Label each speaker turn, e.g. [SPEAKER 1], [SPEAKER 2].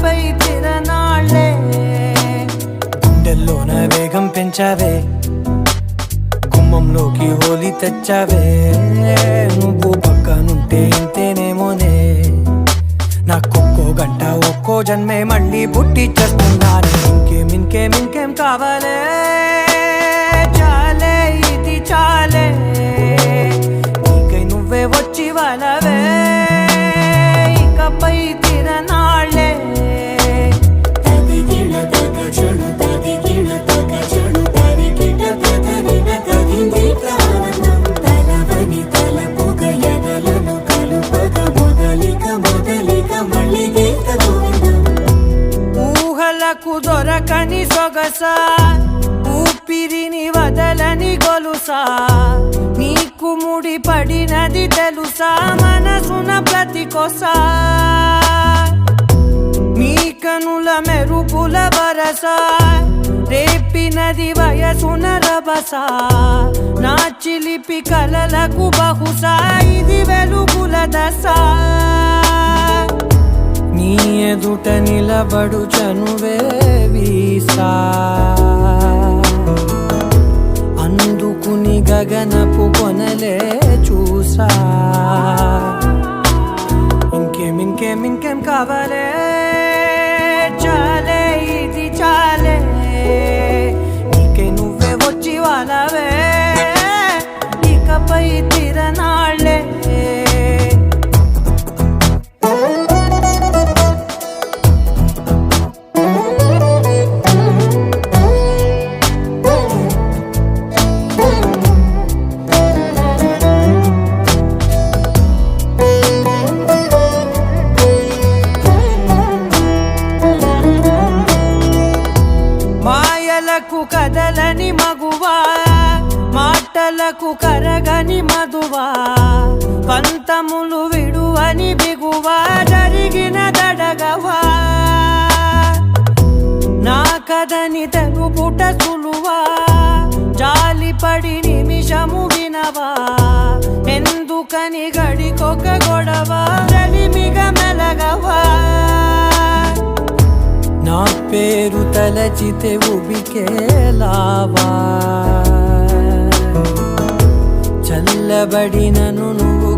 [SPEAKER 1] ఇకపై తిరనాళ్ళే గుండెల్లోన వేగం పెంచావే గుమ్మంలోకి హోలీ తెచ్చావే నువ్వు పక్కనుంటే ఇంతేనేమోనే నాకొక్కో గంట ఒక్కో జన్మే మళ్ళీ పుట్టి చేస్తున్నాను ఇంకేం కావాలే చాలే ఇది చాలే నీకై నువ్వే వచ్చి వాళ్ళవే ఇకపై తిరనాళ్ళే ఊహలకు దొరకని సొగసా ఊపిరిని వదలని గొలుసా నీకు ముడి పడినది తెలుసా మనసున ప్రతి కొసా నీ కనుల మెరుపుల వరసా రేపినది వయసున రభసా నా చిలిపి కలలకు బహుశా ఇది వెలుగుల దశ నీ ఎదుట నిలబడు చనువే వీసా అందుకుని గగనపు కొనలే చూసా ఇంకేం కావాలే చాలే ఇది చాలే నీకే నువ్వే వచ్చి వాళ్ళవే ఇకపై తిరనాళ్ళే మాయలకు కదలని మగువా మాటలకు కరగని మధువా పంతములు విడువని బిగువా జరిగిన దడగవా నా కదని తెలుపుట సులువా జాలిపడి నిమిషము వినవా ఎందుకని గడికొక గొడవ రలిమిగ మెలగవా నా పేరు తలచితే ఉబికేలావా చల్లబడినను నువ్వు